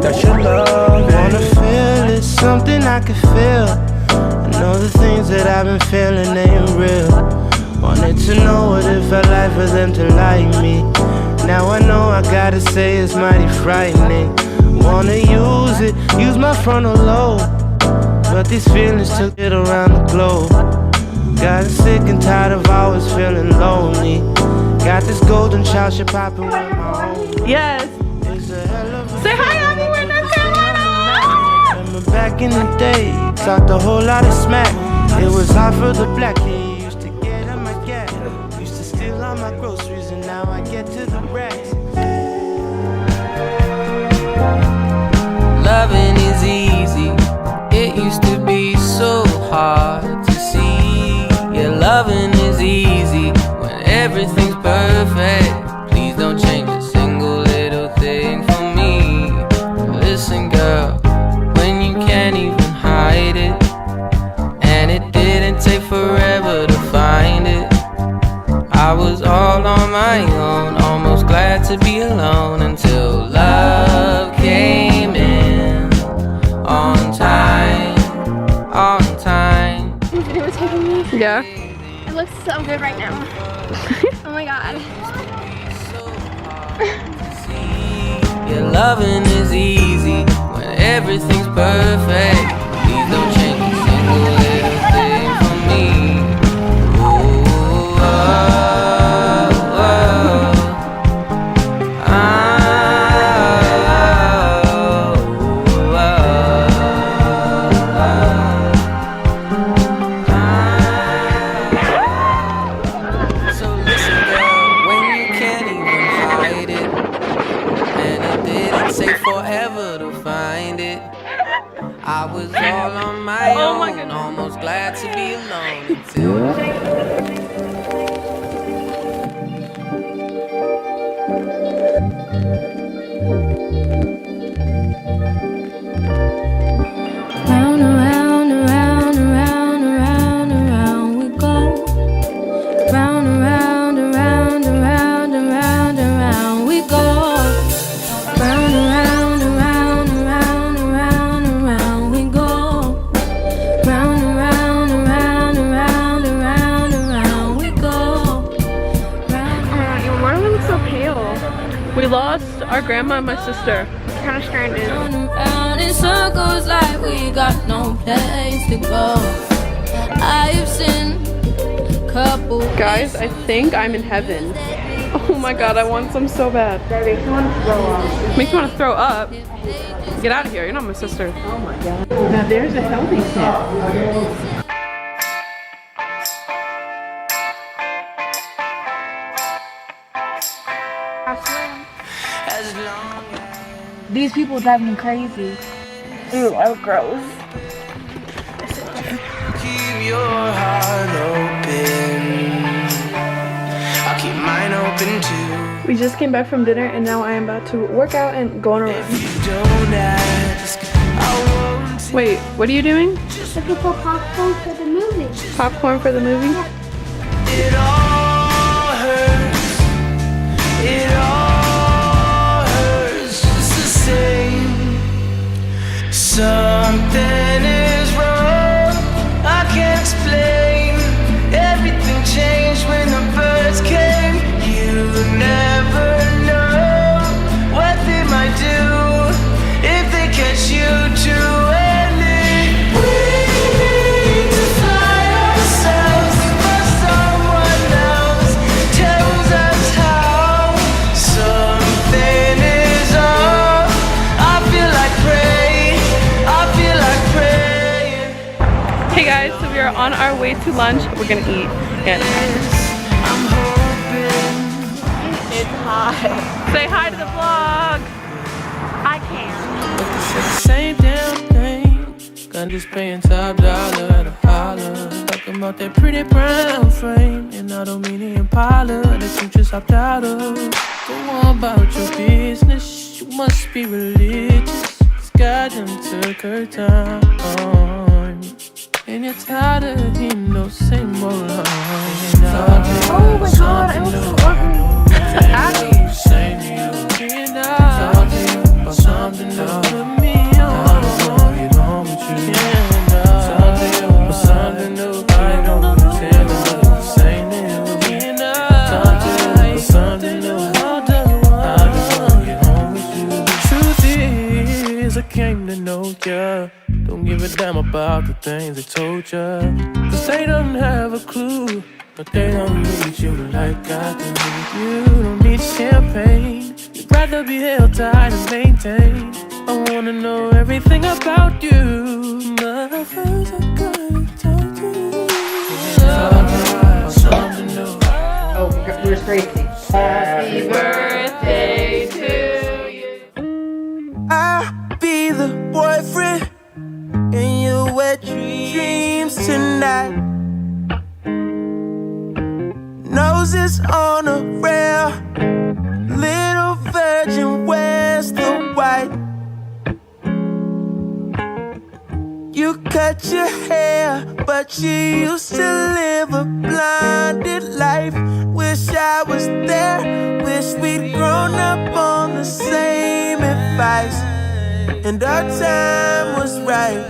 That's your love. Wanna feel it, something I can feel. I know the things that I've been feeling ain't real. Wanted to know what it felt like for them to like me. Now I know I gotta say it's mighty frightening. Wanna use it, use my frontal lobe, but these feelings took it around the globe. Got sick and tired of always feeling lonely. Got this golden child shit popping with my own. Yes. Say hi, Abby. We're in North Carolina. Remember back in the day, talked a whole lot of smack. It was hard for the black kid. Used to get on my gas, used to steal all my groceries, and now I get to the racks. Loving is easy. It used to be so hard to see. Yeah, loving is easy when everything's perfect. Please don't change a single little thing for me. Listen, girl, when you can't even hide it, and it didn't take forever to find it. I was all on my own, almost glad to be alone until love came in on time, on time. You were taking me? Yeah. It looks so good right now. Oh my god. Yeah, loving is easy when everything's perfect. Please don't change a single little thing for me. Ooh, oh, oh, So listen, girl, when you can't even hide it, and it didn't take forever to find it. I was all on my own, almost glad to be alone until. Round, around, around, around, around, around we go. Round, around, around, around, around, around we go. Round, around, around, around, around, around we go. Round, around, around, around, around, around we go. Why do we look so pale? We lost our grandma and my sister. Kind of stranded. Round and round in circles like we got no place to go. I've seen couple. Guys, I think I'm in heaven. Oh my god, I want some so bad. Makes me want to throw up. Makes me want to throw up. Get out of here, you're not my sister. Oh my god. Now there's a healthy snack. These people drive me crazy. Ew, I look gross. Keep your heart open. I'll keep mine open too. We just came back from dinner and now I am about to work out and go on a run. Don't ask, I won't. Wait, what are you doing? Looking for popcorn for the movie. Popcorn for the movie? It all hurts. It all hurts just the same. Something is wrong. I can't explain. Everything changed when the birds came. You never know what they might do if they catch you too early. We need to find ourselves before someone else tells us how. Something is off. I feel like praying. I feel like praying. Hey guys, so we are on our way to lunch. We're gonna eat and I'm hoping. it's hot. Say hi to the vlog. I can't. Same damn thing. Gun just paying top dollar at a holler. Talking about that pretty brown frame. And I don't mean the Impala that you just hopped out of. Go on about your business. You must be religious. This guy done took her time. And you're tired of hearing those same old lines. Oh my god, I was so ugly. Something new. know ya. Don't give a damn about the things they told ya. Cause they don't have a clue. But they don't need you like I do. You don't need champagne. You'd rather be held tight and maintained. I wanna know everything about you. My friends are gonna talk to you. Something new. Oh, where's Gracie? Happy birthday to you. I'll be the boyfriend in your wet dreams tonight. Noses on a rail, little virgin wears the white. You cut your hair, but you used to live a blinded life. Wish I was there, wish we'd grown up on the same advice, and our time was right.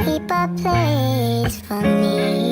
Keep a place for me.